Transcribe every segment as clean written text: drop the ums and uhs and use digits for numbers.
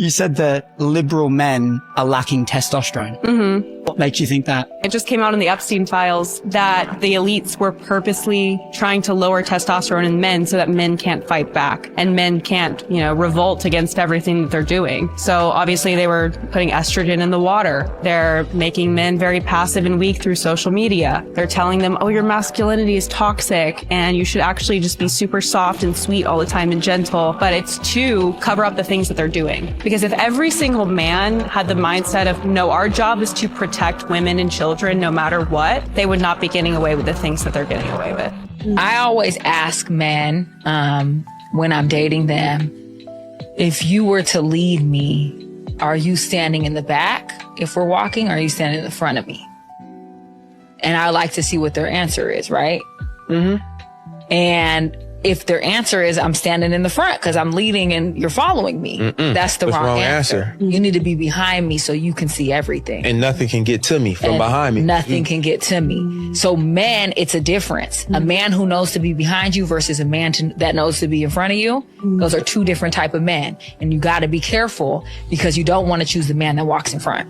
You said that liberal men are lacking testosterone. Mm-hmm. What makes you think that? It just came out in the Epstein files that the elites were purposely trying to lower testosterone in men so that men can't fight back and men can't, revolt against everything that they're doing. So obviously they were putting estrogen in the water. They're making men very passive and weak through social media. They're telling them, oh, your masculinity is toxic and you should actually just be super soft and sweet all the time and gentle. But it's to cover up the things that they're doing. Because if every single man had the mindset of, no, our job is to protect women and children no matter what, they would not be getting away with the things that they're getting away with. I always ask men when I'm dating them, if you were to leave me, are you standing in the back if we're walking, or are you standing in the front of me? And I like to see what their answer is, right? Mm-hmm. And if their answer is, I'm standing in the front because I'm leading and you're following me, that's the wrong answer. You need to be behind me so you can see everything. And nothing can get to me from behind me. Nothing can get to me. So men, it's a difference. A man who knows to be behind you versus a man that knows to be in front of you, those are two different type of men. And you got to be careful because you don't want to choose the man that walks in front.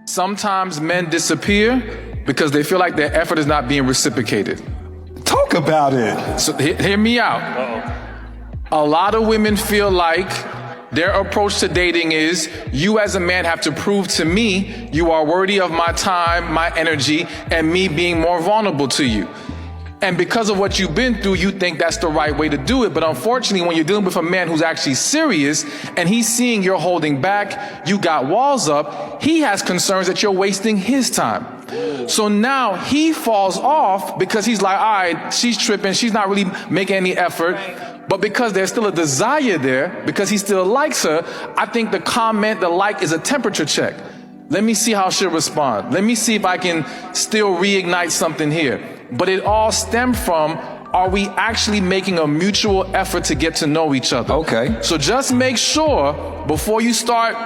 Sometimes men disappear because they feel like their effort is not being reciprocated. Talk about it. So hear me out. A lot of women feel like their approach to dating is, you as a man have to prove to me you are worthy of my time, my energy, and me being more vulnerable to you. And because of what you've been through, you think that's the right way to do it. But unfortunately, when you're dealing with a man who's actually serious and he's seeing you're holding back, you got walls up, he has concerns that you're wasting his time. So now he falls off because he's like, all right, she's tripping, she's not really making any effort. But because there's still a desire there, because he still likes her, I think the comment, the like, is a temperature check. Let me see how she'll respond. Let me see if I can still reignite something here. But it all stemmed from, are we actually making a mutual effort to get to know each other? Okay. So just make sure, before you start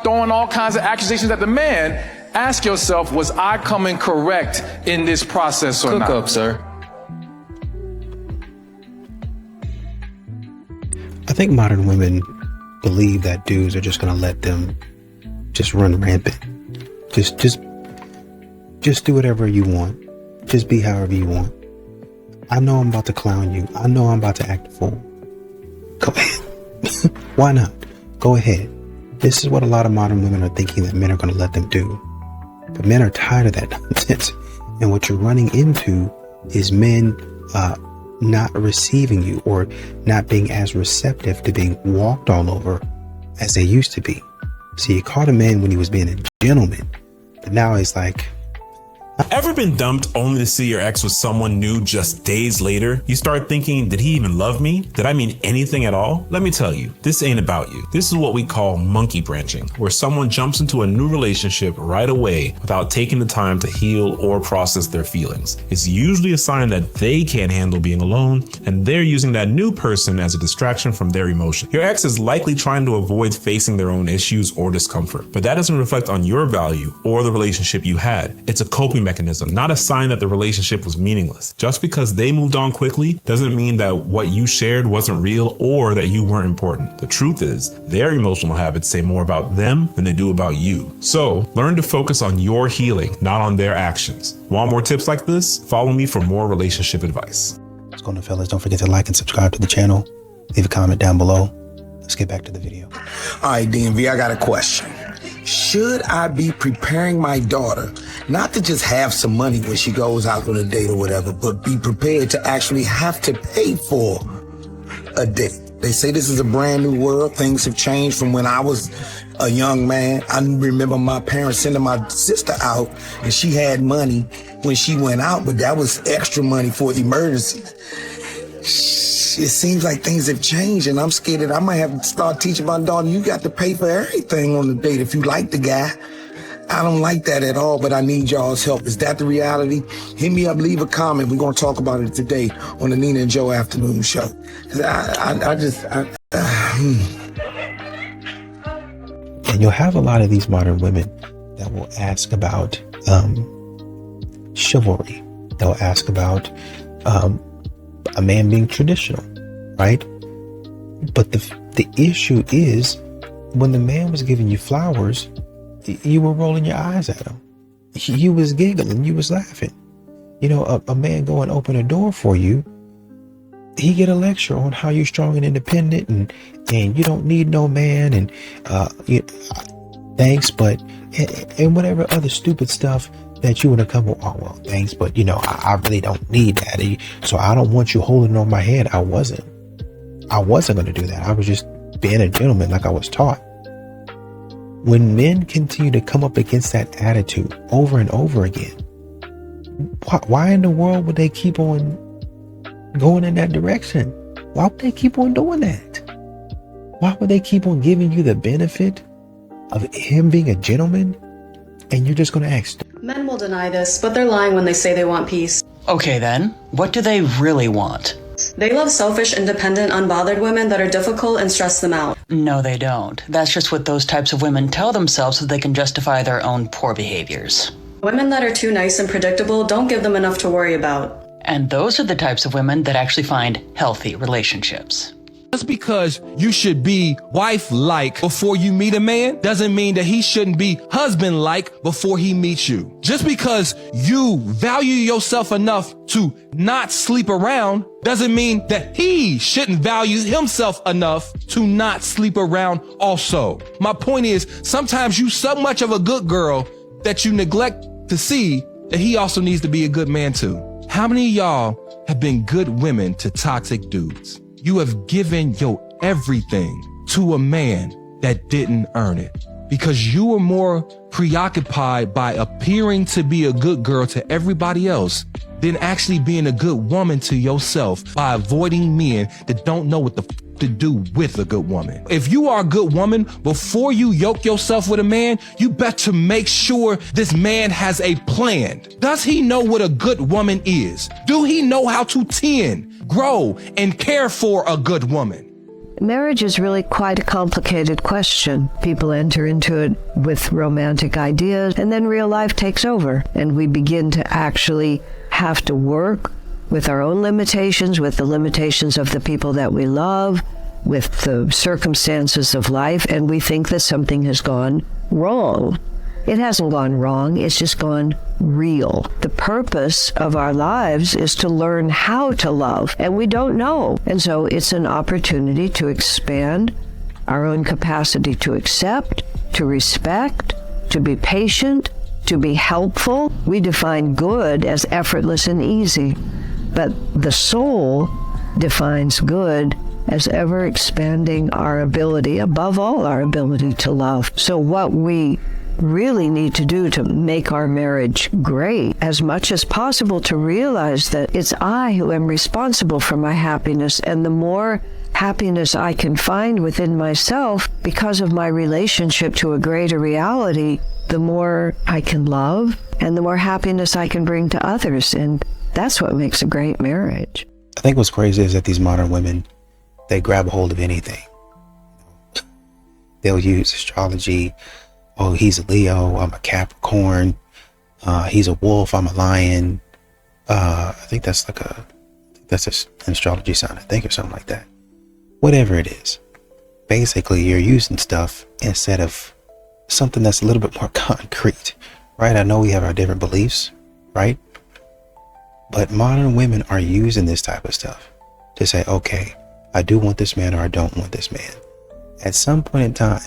throwing all kinds of accusations at the man, ask yourself, was I coming correct in this process or not? Cook up, sir. I think modern women believe that dudes are just going to let them just run rampant. Just do whatever you want. Just be however you want. I know I'm about to clown you. I know I'm about to act a fool. Go ahead. Why not? Go ahead. This is what a lot of modern women are thinking that men are going to let them do. But men are tired of that nonsense. And what you're running into is men not receiving you, or not being as receptive to being walked all over as they used to be. See, you caught a man when he was being a gentleman, but now he's like, Ever been dumped only to see your ex with someone new just days later? You start thinking, did he even love me? Did I mean anything at all? Let me tell you, this ain't about you. This is what we call monkey branching, where someone jumps into a new relationship right away without taking the time to heal or process their feelings. It's usually a sign that they can't handle being alone, and they're using that new person as a distraction from their emotion. Your ex is likely trying to avoid facing their own issues or discomfort, but that doesn't reflect on your value or the relationship you had. It's a coping mechanism, not a sign that the relationship was meaningless. Just because they moved on quickly doesn't mean that what you shared wasn't real or that you weren't important. The truth is, their emotional habits say more about them than they do about you. So, learn to focus on your healing, not on their actions. Want more tips like this? Follow me for more relationship advice. what's going on, fellas? Don't forget to like and subscribe to the channel. Leave a comment down below. Let's get back to the video. All right, DMV, I got a question. Should I be preparing my daughter not to just have some money when she goes out on a date or whatever, but be prepared to actually have to pay for a date? They say this is a brand new world. Things have changed from when I was a young man. I remember my parents sending my sister out and she had money when she went out, but that was extra money for emergencies. It seems like things have changed, and I'm scared that I might have to start teaching my daughter, you got to pay for everything on the date if you like the guy. I don't like that at all, but I need y'all's help. Is that the reality? Hit me up, leave a comment. We're going to talk about it today on the Nina and Joe Afternoon Show. And you'll have a lot of these modern women that will ask about chivalry. They'll ask about a man being traditional, right? But the issue is when the man was giving you flowers, you were rolling your eyes at him. You was giggling, you was laughing. You know, a man go and open a door for you, he get a lecture on how you're strong and independent and you don't need no man and thanks, but and whatever other stupid stuff that you want to come with. Oh, well, thanks, but you know, I really don't need that. So I don't want you holding on my hand. I wasn't going to do that. I was just being a gentleman like I was taught. When men continue to come up against that attitude over and over again, why in the world would they keep on going in that direction? Why would they keep on doing that? Why would they keep on giving you the benefit of him being a gentleman and you're just going to act? Men will deny this, but they're lying when they say they want peace. Okay then, what do they really want? They love selfish, independent, unbothered women that are difficult and stress them out. No, they don't. That's just what those types of women tell themselves so they can justify their own poor behaviors. Women that are too nice and predictable don't give them enough to worry about. And those are the types of women that actually find healthy relationships. Just because you should be wife-like before you meet a man doesn't mean that he shouldn't be husband-like before he meets you. Just because you value yourself enough to not sleep around doesn't mean that he shouldn't value himself enough to not sleep around also. My point is, sometimes you so much of a good girl that you neglect to see that he also needs to be a good man too. How many of y'all have been good women to toxic dudes? You have given your everything to a man that didn't earn it because you were more preoccupied by appearing to be a good girl to everybody else than actually being a good woman to yourself by avoiding men that don't know what the to do with a good woman. If you are a good woman, before you yoke yourself with a man, you better make sure this man has a plan. Does he know what a good woman is? Do he know how to tend, grow, and care for a good woman? Marriage is really quite a complicated question. People enter into it with romantic ideas, and then real life takes over, and we begin to actually have to work with our own limitations, with the limitations of the people that we love, with the circumstances of life, and we think that something has gone wrong. It hasn't gone wrong, it's just gone real. The purpose of our lives is to learn how to love, and we don't know. And so it's an opportunity to expand our own capacity to accept, to respect, to be patient, to be helpful. We define good as effortless and easy, but the soul defines good as ever expanding our ability, above all our ability to love. So what we really need to do to make our marriage great, as much as possible, to realize that it's I who am responsible for my happiness, and the more happiness I can find within myself because of my relationship to a greater reality, the more I can love and the more happiness I can bring to others. And that's what makes a great marriage. I think what's crazy is that these modern women, they grab a hold of anything. They'll use astrology. Oh, he's a Leo, I'm a Capricorn. He's a wolf, I'm a lion. I think that's just an astrology sign, I think, or something like that. Whatever it is. Basically, you're using stuff instead of something that's a little bit more concrete, right? I know we have our different beliefs, right? But modern women are using this type of stuff to say, okay, I do want this man or I don't want this man. At some point in time,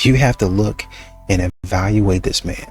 you have to look and evaluate this man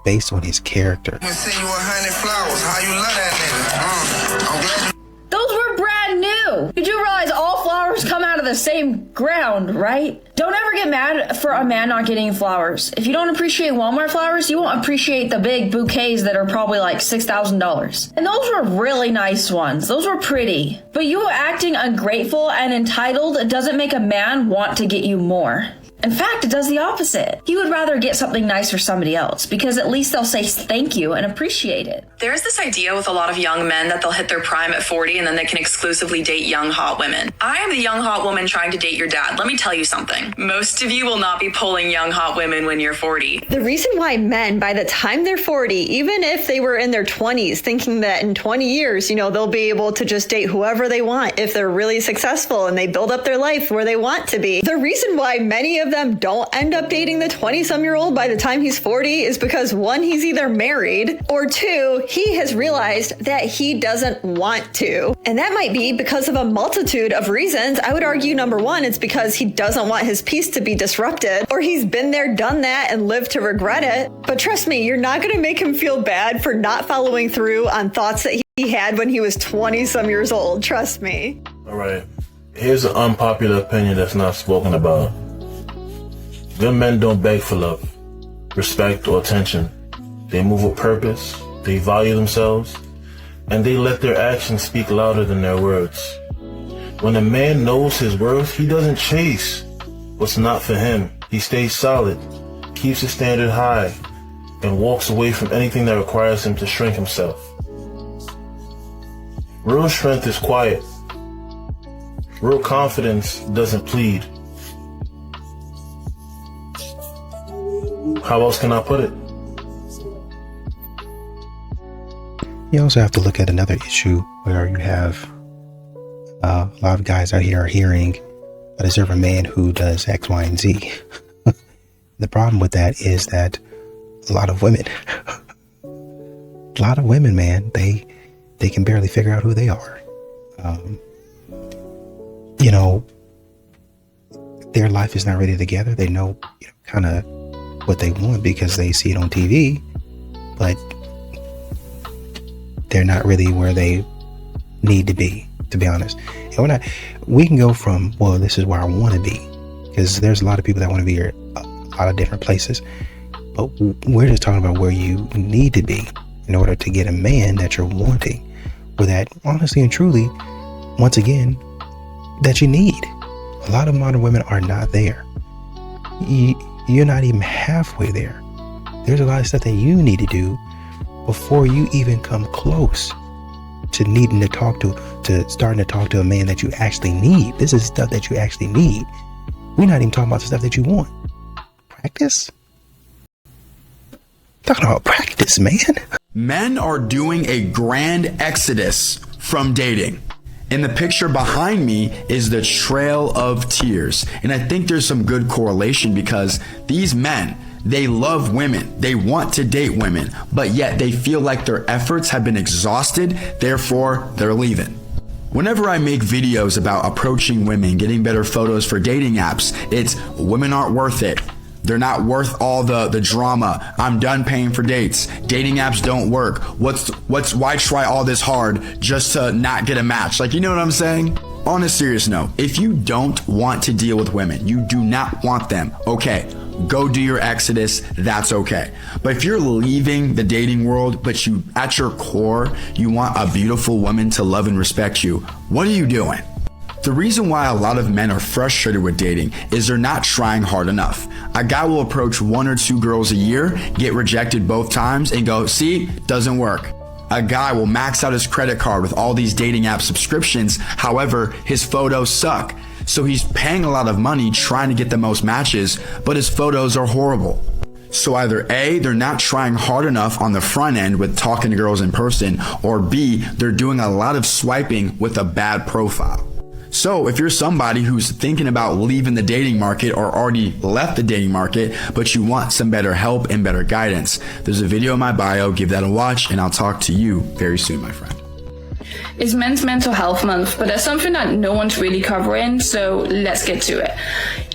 based on his character. I'm gonna send you 100 flowers. How you love that nigga? Those were brand new. Did you realize all flowers come out of the same ground, right? Don't ever get mad for a man not getting flowers. If you don't appreciate Walmart flowers, you won't appreciate the big bouquets that are probably like $6,000. And those were really nice ones. Those were pretty. But you acting ungrateful and entitled doesn't make a man want to get you more. In fact, it does the opposite. He would rather get something nice for somebody else because at least they'll say thank you and appreciate it. There's this idea with a lot of young men that they'll hit their prime at 40 and then they can exclusively date young, hot women. I am the young, hot woman trying to date your dad. Let me tell you something. Most of you will not be pulling young, hot women when you're 40. The reason why men, by the time they're 40, even if they were in their 20s, thinking that in 20 years, they'll be able to just date whoever they want if they're really successful and they build up their life where they want to be. The reason why many of them don't end up dating the 20-some-year-old by the time he's 40 is because, one, he's either married, or two, he has realized that he doesn't want to. And that might be because of a multitude of reasons. I would argue, number one, it's because he doesn't want his peace to be disrupted, or he's been there, done that, and lived to regret it. But trust me, you're not going to make him feel bad for not following through on thoughts that he had when he was 20-some years old. Trust me. All right. Here's an unpopular opinion that's not spoken about. Good men don't beg for love, respect, or attention. They move with purpose, they value themselves, and they let their actions speak louder than their words. When a man knows his worth, he doesn't chase what's not for him. He stays solid, keeps his standard high, and walks away from anything that requires him to shrink himself. Real strength is quiet. Real confidence doesn't plead. How else can I put it? You also have to look at another issue where you have a lot of guys out here are hearing, I deserve a man who does X, Y, and Z. The problem with that is that a lot of women, man, they can barely figure out who they are. Their life is not really together. They know, kind of what they want because they see it on TV, but they're not really where they need to be honest. And we can go from, well, this is where I want to be, because there's a lot of people that want to be here, a lot of different places, but we're just talking about where you need to be in order to get a man that you're wanting, or that honestly and truly, once again, that you need. A lot of modern women are not there. You're not even halfway there. There's a lot of stuff that you need to do before you even come close to needing to starting to talk to a man that you actually need. This is stuff that you actually need. We're not even talking about the stuff that you want. Practice? Talking about practice, man. Men are doing a grand exodus from dating. In the picture behind me is the Trail of Tears. And I think there's some good correlation because these men, they love women. They want to date women, but yet they feel like their efforts have been exhausted. Therefore, they're leaving. Whenever I make videos about approaching women, getting better photos for dating apps, it's women aren't worth it. They're not worth all the drama. I'm done paying for dates. Dating apps don't work. Why try all this hard just to not get a match? Like, you know what I'm saying? On a serious note, if you don't want to deal with women, you do not want them, okay, go do your exodus, that's okay. But if you're leaving the dating world, but you, at your core, you want a beautiful woman to love and respect you, what are you doing? The reason why a lot of men are frustrated with dating is they're not trying hard enough. A guy will approach 1 or 2 girls a year, get rejected both times, and go, see, doesn't work. A guy will max out his credit card with all these dating app subscriptions. However, his photos suck. So he's paying a lot of money trying to get the most matches, but his photos are horrible. So either A, they're not trying hard enough on the front end with talking to girls in person, or B, they're doing a lot of swiping with a bad profile. So if you're somebody who's thinking about leaving the dating market or already left the dating market, but you want some better help and better guidance, there's a video in my bio, give that a watch, and I'll talk to you very soon, my friend. It's Men's Mental Health Month, but there's something that no one's really covering, so let's get to it.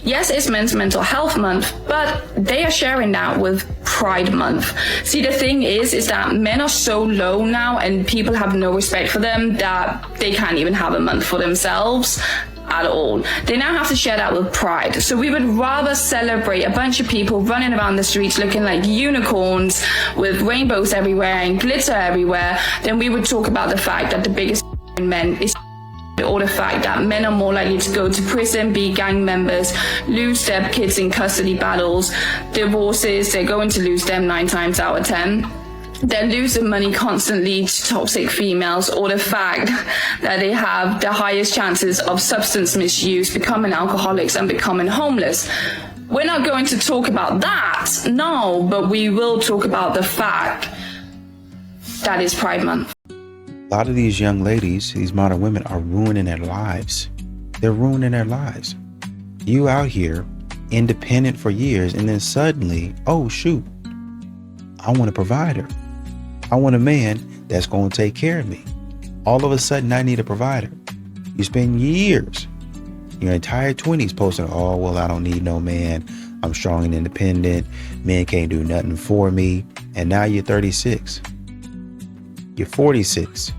Yes, it's Men's Mental Health Month, but they are sharing that with Pride Month. See, the thing is that men are so low now and people have no respect for them that they can't even have a month for themselves at all. They now have to share that with Pride. So we would rather celebrate a bunch of people running around the streets looking like unicorns with rainbows everywhere and glitter everywhere than we would talk about the fact that the biggest men is or the fact that men are more likely to go to prison, be gang members, lose their kids in custody battles, divorces, they're going to lose them 9 times out of 10. They're losing money constantly to toxic females, or the fact that they have the highest chances of substance misuse, becoming alcoholics and becoming homeless. We're not going to talk about that, no, but we will talk about the fact that it's Pride Month. A lot of these young ladies, these modern women, are ruining their lives. They're ruining their lives. You out here, independent for years, and then suddenly, oh shoot, I want a provider. I want a man that's going to take care of me. All of a sudden, I need a provider. You spend years, your entire 20s posting, oh, well, I don't need no man. I'm strong and independent. Men can't do nothing for me. And now you're 36. You're 46.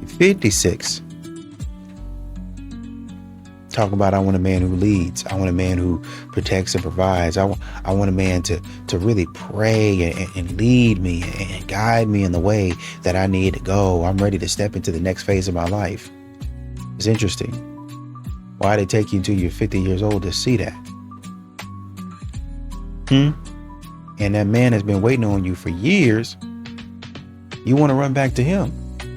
You're 56. Talk about, I want a man who leads. I want a man who protects and provides. I want a man to really pray and lead me and guide me in the way that I need to go. I'm ready to step into the next phase of my life. It's interesting. Why they take you until you're 50 years old to see that? And that man has been waiting on you for years. You want to run back to him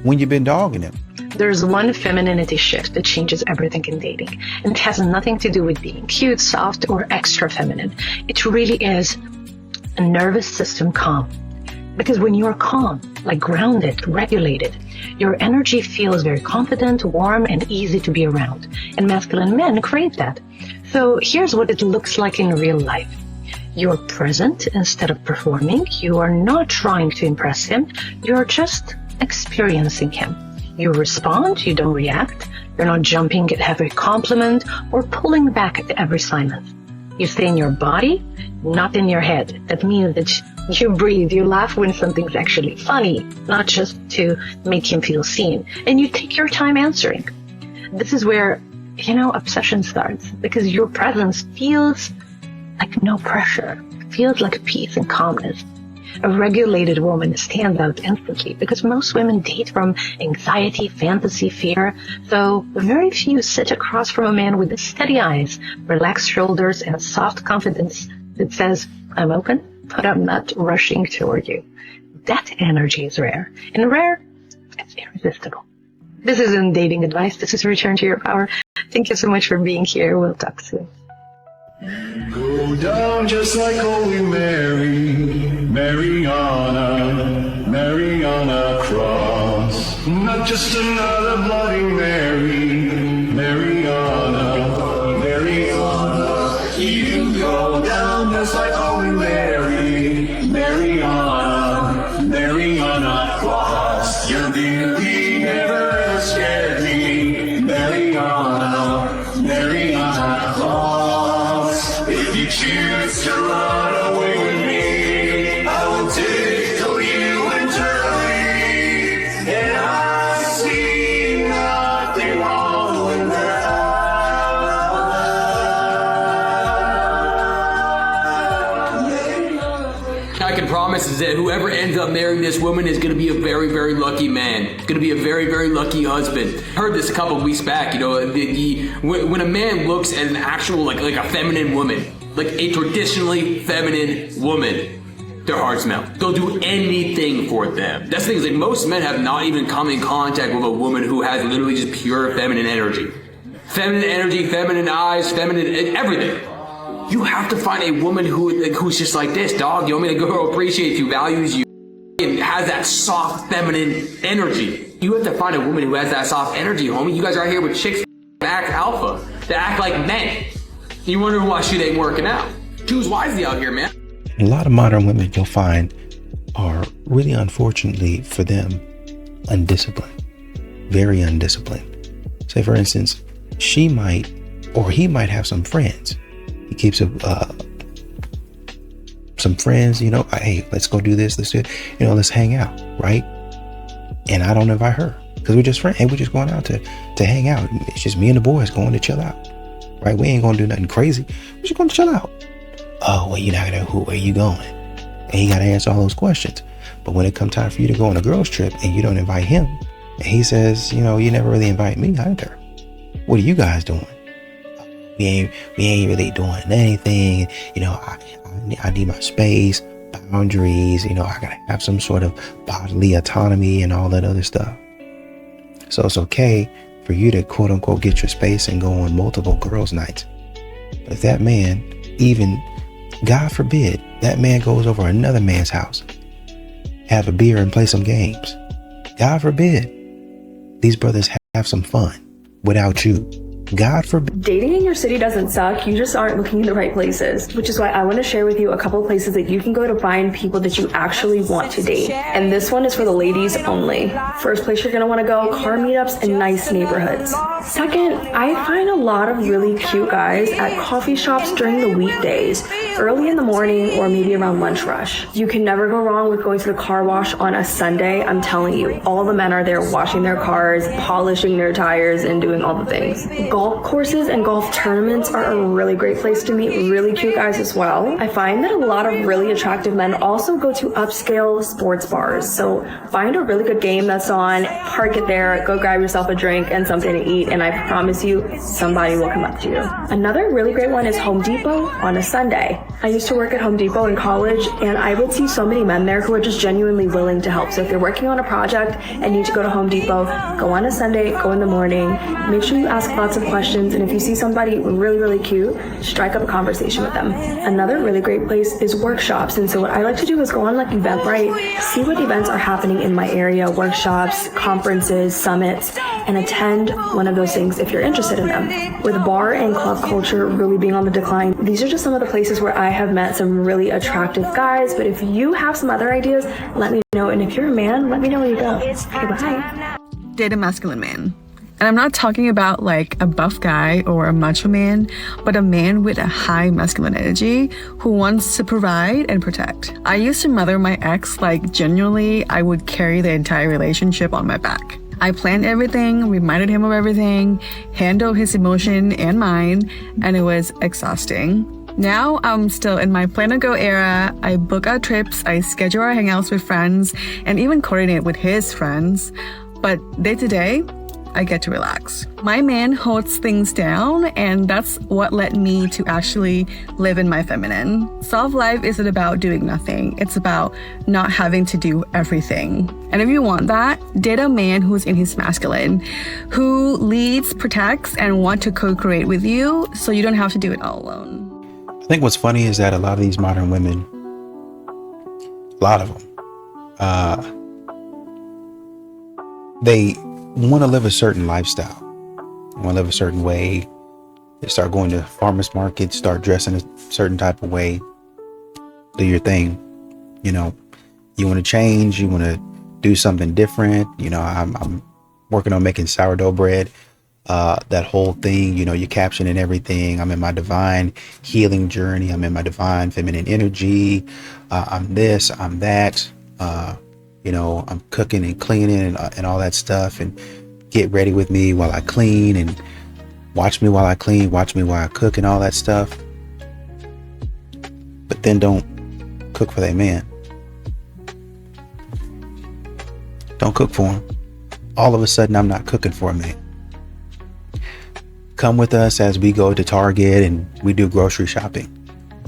when you've been dogging him. There's one femininity shift that changes everything in dating. And it has nothing to do with being cute, soft, or extra feminine. It really is a nervous system calm. Because when you're calm, like grounded, regulated, your energy feels very confident, warm, and easy to be around. And masculine men crave that. So here's what it looks like in real life. You're present instead of performing. You are not trying to impress him. You're just experiencing him. You respond, you don't react. You're not jumping at every compliment or pulling back at every silence. You stay in your body, not in your head. That means that you breathe, you laugh when something's actually funny, not just to make him feel seen. And you take your time answering. This is where, obsession starts, because your presence feels like no pressure. It feels like peace and calmness. A regulated woman stands out instantly because most women date from anxiety, fantasy, fear. So very few sit across from a man with steady eyes, relaxed shoulders, and a soft confidence that says, I'm open, but I'm not rushing toward you. That energy is rare. And rare, it's irresistible. This isn't dating advice. This is Return to Your Power. Thank you so much for being here. We'll talk soon. Go down just like Holy Mary, Mariana Cross. Not just another Bloody Mary, Mariana. You go down just like Holy Mary, Mariana Cross. Your beauty never ever scared me, Mariana Cross. If you choose to run away with me, I will tickle you internally, and I see nothing wrong with that. I can promise is that whoever ends up marrying this woman is going to be a very, very lucky man. Going to be a very, very lucky husband. I heard this a couple of weeks back. When a man looks at an actual like a feminine woman, like a traditionally feminine woman, their hearts melt. They'll do anything for them. That's the thing, is like most men have not even come in contact with a woman who has literally just pure feminine energy. Feminine energy, feminine eyes, feminine everything. You have to find a woman who's just like this, dog. You want me to go appreciate you, values you, and has that soft feminine energy. You have to find a woman who has that soft energy, homie. You guys are out here with chicks that act alpha, that act like men. You wonder why shit ain't working out. Choose wisely out here, man. A lot of modern women you'll find are really, unfortunately for them, undisciplined. Very undisciplined. Say, for instance, she might, or he might have some friends. He keeps some friends, hey, let's go do this, let's do it. Let's hang out, right? And I don't invite her because we're just friends. Hey, we're just going out to hang out. It's just me and the boys going to chill out, right? We ain't going to do nothing crazy. We're just going to chill out. Oh, well, you're not going to, where you going? And you got to answer all those questions. But when it comes time for you to go on a girls trip and you don't invite him, And he says, you never really invite me either. What are you guys doing? We ain't really doing anything. I need my space, boundaries. I gotta have some sort of bodily autonomy and all that other stuff. So it's okay for you to quote unquote get your space and go on multiple girls' nights. But if that man, even God forbid, that man goes over another man's house, have a beer and play some games, God forbid, these brothers have some fun without you. God forbid. Dating in your city doesn't suck. You just aren't looking in the right places, which is why I want to share with you a couple of places that you can go to find people that you actually want to date. And this one is for the ladies only. First place you're going to want to go, car meetups in nice neighborhoods. Second, I find a lot of really cute guys at coffee shops during the weekdays, early in the morning or maybe around lunch rush. You can never go wrong with going to the car wash on a Sunday. I'm telling you, all the men are there washing their cars, polishing their tires, and doing all the things. Golf courses and golf tournaments are a really great place to meet really cute guys as well. I find that a lot of really attractive men also go to upscale sports bars. So find a really good game that's on, park it there, go grab yourself a drink and something to eat, and I promise you, somebody will come up to you. Another really great one is Home Depot on a Sunday. I used to work at Home Depot in college, and I would see so many men there who are just genuinely willing to help. So if you're working on a project and need to go to Home Depot, go on a Sunday, go in the morning, make sure you ask lots of questions, and if you see somebody really, really cute, strike up a conversation with them. Another really great place is workshops, and so what I like to do is go on like Eventbrite, see what events are happening in my area, workshops, conferences, summits, and attend one of those things if you're interested in them. With bar and club culture really being on the decline, these are just some of the places where I have met some really attractive guys, but if you have some other ideas, let me know, and if you're a man, let me know where you go. Okay, bye. Date a masculine man. And I'm not talking about like a buff guy or a macho man, but a man with a high masculine energy who wants to provide and protect. I used to mother my ex like genuinely I would carry the entire relationship on my back. I planned everything, reminded him of everything, handled his emotion and mine, and it was exhausting. Now I'm still in my plan to go era. I book our trips, I schedule our hangouts with friends, and even coordinate with his friends. But day to day, I get to relax. My man holds things down, and that's what led me to actually live in my feminine. Self-life isn't about doing nothing. It's about not having to do everything. And if you want that, date a man who's in his masculine, who leads, protects, and want to co-create with you so you don't have to do it all alone. I think what's funny is that a lot of these modern women, a lot of them, they want to live a certain lifestyle, want to live a certain way. They start going to farmers markets, start dressing a certain type of way. Do your thing. You want to change, you want to do something different. I'm working on making sourdough bread. That whole thing, you're captioning everything. I'm in my divine healing journey. I'm in my divine feminine energy. I'm this, I'm that. I'm cooking and cleaning and all that stuff, and get ready with me while I clean, and watch me while I clean, watch me while I cook and all that stuff. But then don't cook for that man. Don't cook for him. All of a sudden, I'm not cooking for a man. Come with us as we go to Target and we do grocery shopping.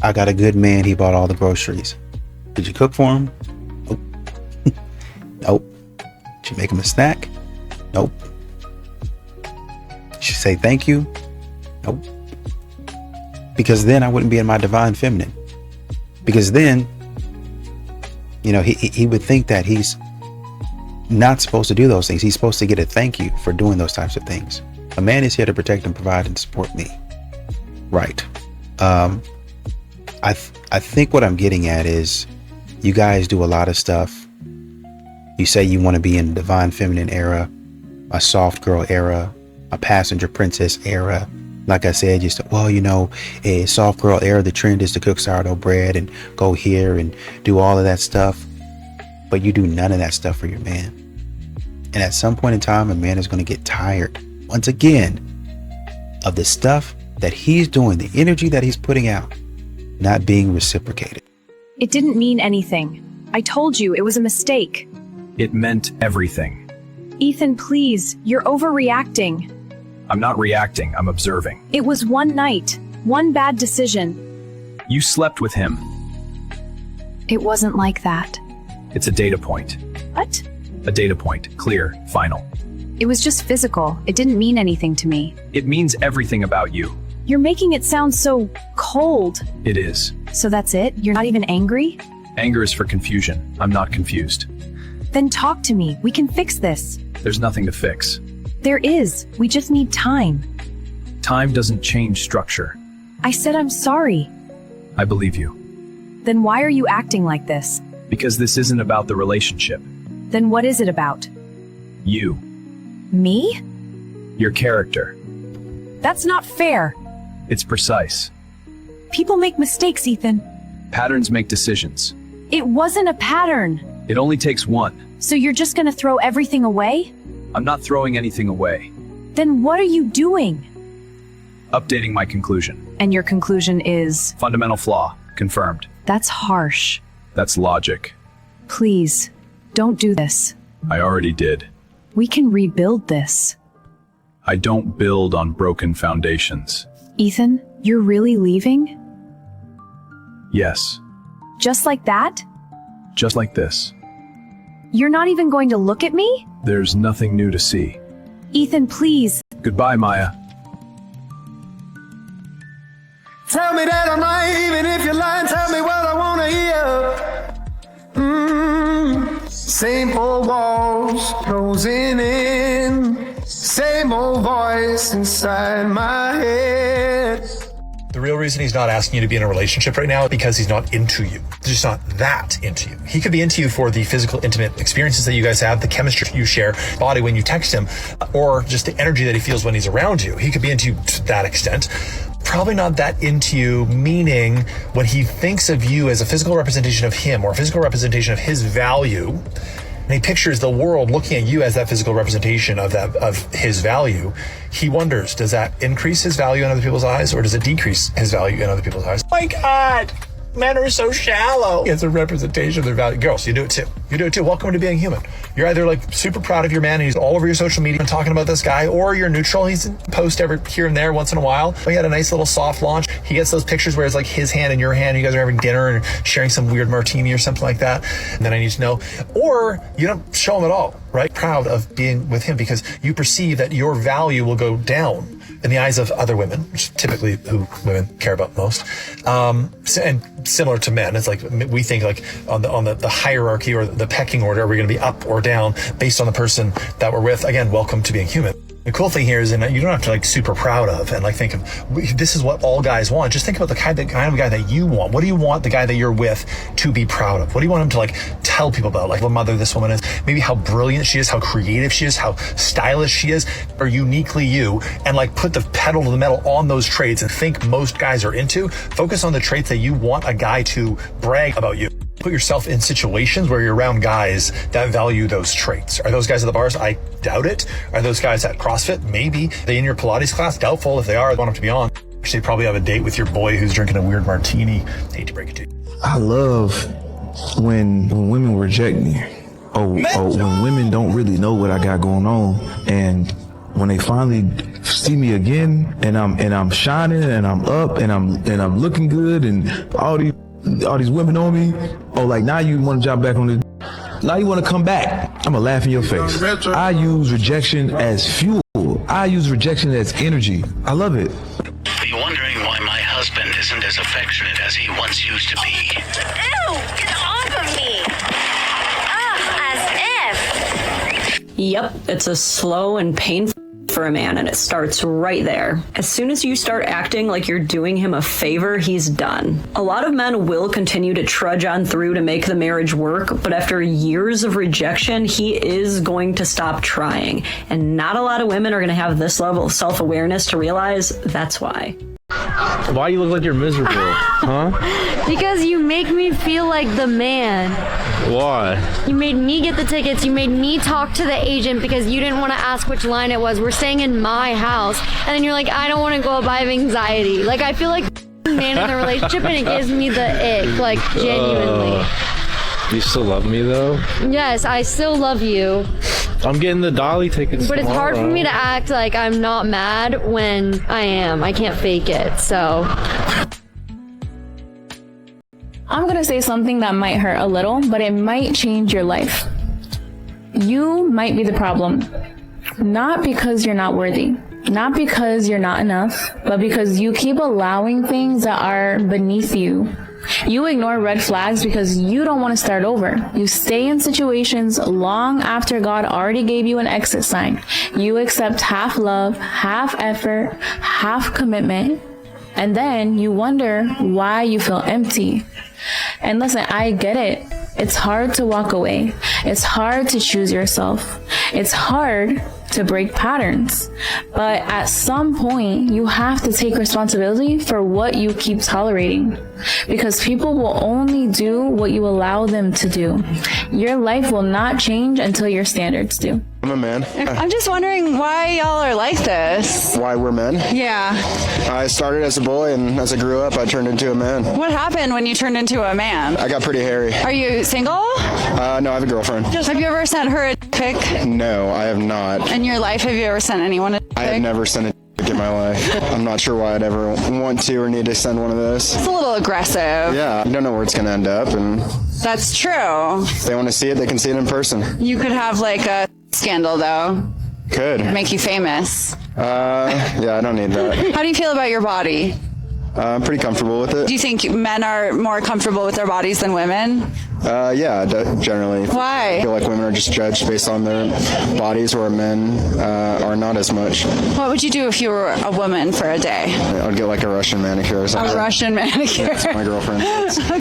I got a good man. He bought all the groceries. Did you cook for him? Nope. Nope. Did you make him a snack? Nope. Did you say thank you? Nope. Because then I wouldn't be in my divine feminine. Because then, he would think that he's not supposed to do those things. He's supposed to get a thank you for doing those types of things. A man is here to protect and provide and support me. Right. I think what I'm getting at is you guys do a lot of stuff. You say you want to be in the divine feminine era, a soft girl era, a passenger princess era. Like I said, a soft girl era, the trend is to cook sourdough bread and go here and do all of that stuff. But you do none of that stuff for your man. And at some point in time, a man is going to get tired, once again, of the stuff that he's doing, the energy that he's putting out, not being reciprocated. It didn't mean anything. I told you it was a mistake. It meant everything. Ethan, please, you're overreacting. I'm not reacting, I'm observing. It was one night, one bad decision. You slept with him. It wasn't like that. It's a data point. What? A data point. Clear. Final. It was just physical. It didn't mean anything to me. It means everything about you. You're making it sound so cold. It is. So that's it? You're not even angry? Anger is for confusion. I'm not confused. Then talk to me. We can fix this. There's nothing to fix. There is. We just need time. Time doesn't change structure. I said I'm sorry. I believe you. Then why are you acting like this? Because this isn't about the relationship. Then what is it about? You. Me? Your character. That's not fair. It's precise. People make mistakes, Ethan. Patterns make decisions. It wasn't a pattern. It only takes one. So you're just gonna throw everything away? I'm not throwing anything away. Then what are you doing? Updating my conclusion. And your conclusion is? Fundamental flaw. Confirmed. That's harsh. That's logic. Please, don't do this. I already did. We can rebuild this. I don't build on broken foundations. Ethan, you're really leaving? Yes. Just like that? Just like this. You're not even going to look at me? There's nothing new to see. Ethan, please. Goodbye, Maya. Tell me that I'm right, even if you're lying, tell me what I wanna hear. Same old walls closing in, same old voice inside my head. The real reason he's not asking you to be in a relationship right now is because he's not into you. He's just not that into you. He could be into you for the physical, intimate experiences that you guys have, the chemistry you share, body when you text him, or just the energy that he feels when he's around you. He could be into you to that extent. Probably not that into you, meaning when he thinks of you as a physical representation of him or a physical representation of his value, and he pictures the world looking at you as that physical representation of his value, he wonders, does that increase his value in other people's eyes or does it decrease his value in other people's eyes? Oh my God, men are so shallow. It's a representation of their value. Girls, you do it too. You do it too. Welcome to being human. You're either like super proud of your man and he's all over your social media and talking about this guy, or you're neutral. He's post every here and there once in a while. We had a nice little soft launch. He gets those pictures where it's like his hand and your hand. You guys are having dinner and sharing some weird martini or something like that. And then I need to know. Or you don't show him at all, right? Proud of being with him because you perceive that your value will go down in the eyes of other women, which is typically who women care about most. And similar to men, it's like we think like on the hierarchy or the pecking order, are we going to be up or down based on the person that we're with? Again, welcome to being human. The cool thing here is that you don't have to like super proud of and like think of this is what all guys want. Just think about the kind of guy that you want. What do you want the guy that you're with to be proud of? What do you want him to like tell people about? Like what mother this woman is, maybe how brilliant she is, how creative she is, how stylish she is, or uniquely you, and like put the pedal to the metal on those traits and think most guys are into. Focus on the traits that you want a guy to brag about you. Put yourself in situations where you're around guys that value those traits. Are those guys at the bars? I doubt it. Are those guys at CrossFit? Maybe. Are they in your Pilates class? Doubtful. If they are, I want them to be on. Actually, probably have a date with your boy who's drinking a weird martini. Hate to break it to you. I love when women reject me. Or when women don't really know what I got going on. And when they finally see me again and I'm shining and I'm up and I'm looking good and all these women on me, like now you want to jump back on the, now you want to come back. I'm gonna laugh in your face. I use rejection as fuel. I use rejection as energy. I love it. Are you wondering why my husband isn't as affectionate as he once used to be? Ew! Get off of me! Ugh, as if! Yep, it's a slow and painful for a man, and it starts right there. As soon as you start acting like you're doing him a favor, he's done. A lot of men will continue to trudge on through to make the marriage work, but after years of rejection, he is going to stop trying. And not a lot of women are going to have this level of self-awareness to realize that's why. Why you look like you're miserable, huh? Because you make me feel like the man. Why? You made me get the tickets. You made me talk to the agent because you didn't want to ask which line it was. We're staying in my house. And then you're like, I don't want to go. I have anxiety. Like, I feel like man in the relationship and it gives me the ick. Like, genuinely. You still love me, though? Yes, I still love you. I'm getting the Dolly tickets. But it's hard for tomorrow. me to act like I'm not mad when I am. I can't fake it, so. I'm gonna say something that might hurt a little, but it might change your life. You might be the problem. Not because you're not worthy, not because you're not enough, but because you keep allowing things that are beneath you. You ignore red flags because you don't want to start over. You stay in situations long after God already gave you an exit sign. You accept half love, half effort, half commitment, and then you wonder why you feel empty. And listen, I get it. It's hard to walk away. It's hard to choose yourself. It's hard to break patterns. But at some point, you have to take responsibility for what you keep tolerating. Because people will only do what you allow them to do. Your life will not change until your standards do. I'm a man. I'm just wondering why y'all are like this. Why we're men? Yeah. I started as a boy, and as I grew up, I turned into a man. What happened when you turned into a man? I got pretty hairy. Are you single? No, I have a girlfriend. Have you ever sent her a pic? No, I have not. In your life, have you ever sent anyone a pic? I have never sent a dick in my life. I'm not sure why I'd ever want to or need to send one of those. It's a little aggressive. Yeah, you don't know where it's going to end up, and That's true. if they want to see it, they can see it in person. You could have like a scandal though. Could. Make you famous. Yeah, I don't need that. How do you feel about your body? I'm pretty comfortable with it. Do you think men are more comfortable with their bodies than women? Yeah, generally. Why? I feel like women are just judged based on their bodies, where men are not as much. What would you do if you were a woman for a day? I'd get like a Russian manicure or something. A Russian manicure. That's my girlfriend.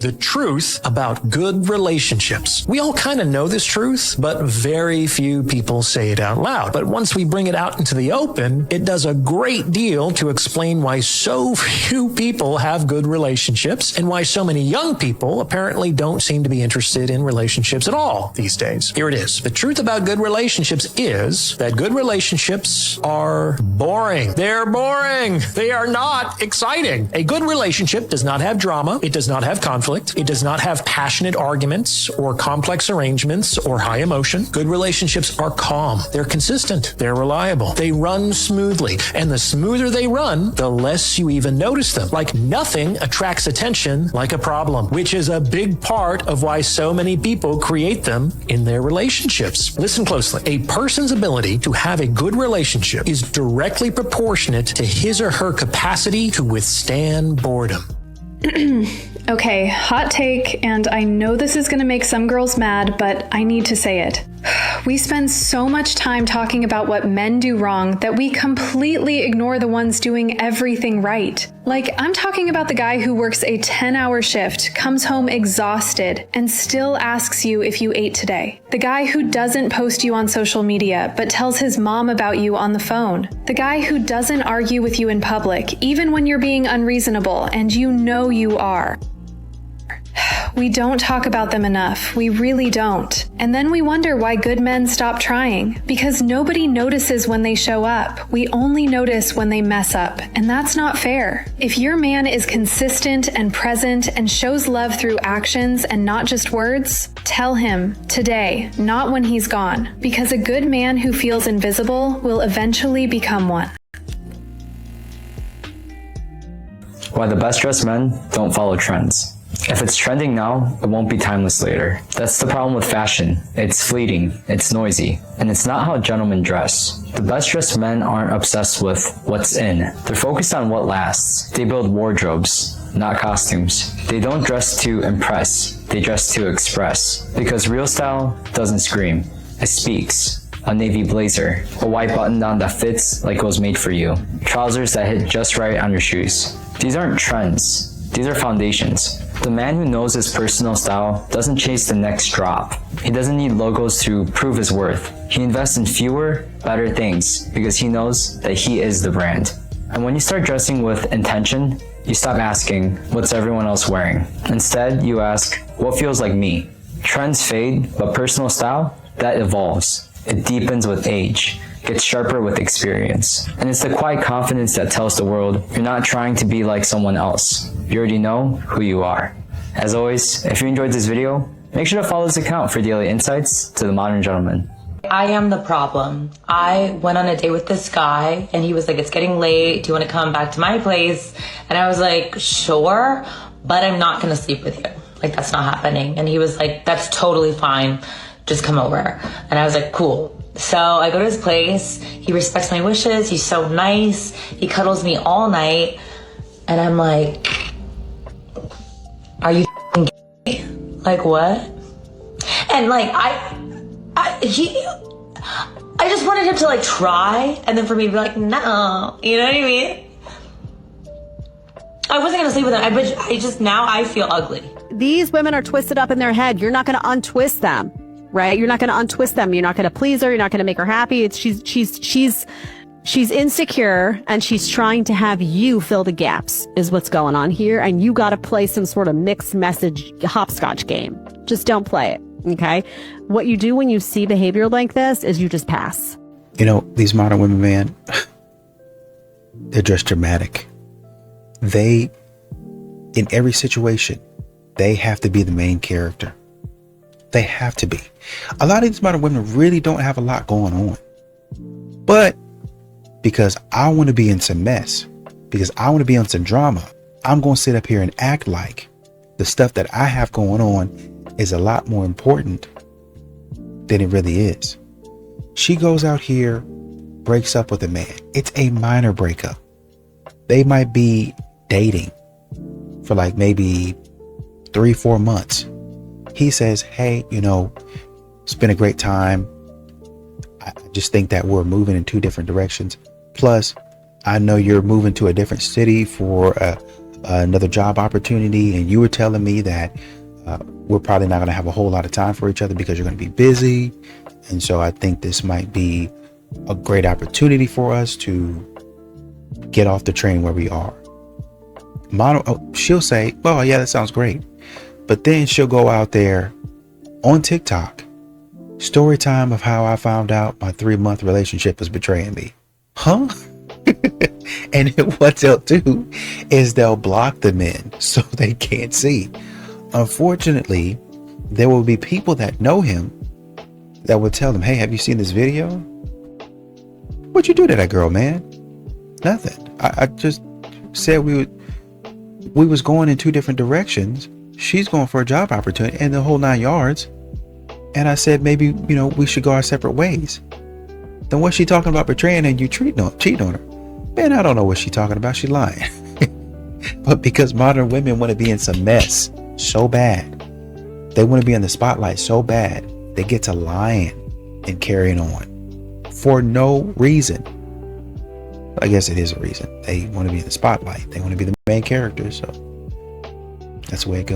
The truth about good relationships. We all kind of know this truth, but very few people say it out loud. But once we bring it out into the open, it does a great deal to explain why so few people have good relationships and why so many young people apparently don't seem to be interested in relationships at all these days. Here it is. The truth about good relationships is that good relationships are boring. They're boring. They are not exciting. A good relationship does not have drama. It does not have conflict. It does not have passionate arguments or complex arrangements or high emotion. Good relationships are calm. They're consistent. They're reliable. They run smoothly. And the smoother they run, the less you even notice them. Like nothing attracts attention like a problem, which is a big part of why so many people create them in their relationships. Listen closely. A person's ability to have a good relationship is directly proportionate to his or her capacity to withstand boredom. Okay, hot take, and I know this is going to make some girls mad, but I need to say it. We spend so much time talking about what men do wrong that we completely ignore the ones doing everything right. Like, I'm talking about the guy who works a 10-hour shift, comes home exhausted, and still asks you if you ate today. The guy who doesn't post you on social media, but tells his mom about you on the phone. The guy who doesn't argue with you in public, even when you're being unreasonable, and you know you are. We don't talk about them enough. We really don't. And then we wonder why good men stop trying. Because nobody notices when they show up. We only notice when they mess up. And that's not fair. If your man is consistent and present and shows love through actions and not just words, tell him today, not when he's gone. Because a good man who feels invisible will eventually become one. Why the best dressed men don't follow trends. If it's trending now, it won't be timeless later. That's the problem with fashion. It's fleeting, it's noisy, and it's not how gentlemen dress. The best dressed men aren't obsessed with what's in. They're focused on what lasts. They build wardrobes, not costumes. They don't dress to impress, they dress to express. Because real style doesn't scream, it speaks. A navy blazer, a white button-down that fits like it was made for you, trousers that hit just right on your shoes. These aren't trends, these are foundations. The man who knows his personal style doesn't chase the next drop. He doesn't need logos to prove his worth. He invests in fewer, better things because he knows that he is the brand. And when you start dressing with intention, you stop asking, what's everyone else wearing? Instead, you ask, what feels like me? Trends fade, but personal style, that evolves. It deepens with age, gets sharper with experience. And it's the quiet confidence that tells the world you're not trying to be like someone else. You already know who you are. As always, if you enjoyed this video, make sure to follow this account for daily insights to the modern gentleman. I am the problem. I went on a date with this guy and he was like, it's getting late. Do you want to come back to my place? And I was like, sure, but I'm not going to sleep with you. Like, that's not happening. And he was like, that's totally fine. Just come over. And I was like, cool. So I go to his place. He respects my wishes. He's so nice. He cuddles me all night. And I'm like, are you gay? Like, what? And like, I just wanted him to like try, and then for me to be like, no, you know what I mean? I wasn't gonna sleep with him. Now I feel ugly. These women are twisted up in their head. You're not going to untwist them, right? You're not going to untwist them. You're not going to please her. You're not going to make her happy. She's insecure, and she's trying to have you fill the gaps is what's going on here. And you got to play some sort of mixed message hopscotch game. Just don't play it. Okay. What you do when you see behavior like this is you just pass. You know, these modern women, man, they're just dramatic. They, in every situation, they have to be the main character. They have to be. A lot of these modern women really don't have a lot going on. But because I want to be in some mess, because I want to be on some drama, I'm going to sit up here and act like the stuff that I have going on is a lot more important than it really is. She goes out here, breaks up with a man. It's a minor breakup. They might be dating for like maybe 3-4 months. He says, hey, you know, it's been a great time. I just think that we're moving in 2 different directions. Plus, I know you're moving to a different city for another job opportunity. And you were telling me that we're probably not going to have a whole lot of time for each other because you're going to be busy. And so I think this might be a great opportunity for us to get off the train where we are. She'll say, well, yeah, that sounds great. But then she'll go out there on TikTok. Story time of how I found out my 3-month relationship was betraying me. Huh? And what they'll do is they'll block the men so they can't see. Unfortunately, there will be people that know him that will tell them, hey, have you seen this video? What'd you do to that girl, man? Nothing. I just said we was going in 2 different directions. She's going for a job opportunity and the whole 9 yards. And I said, maybe, you know, we should go our separate ways. Then what's she talking about betraying and you cheating on her? Man, I don't know what she's talking about. She's lying. But because modern women want to be in some mess so bad, they want to be in the spotlight so bad, they get to lying and carrying on for no reason. I guess it is a reason. They want to be in the spotlight. They want to be the main character. So that's the way it goes.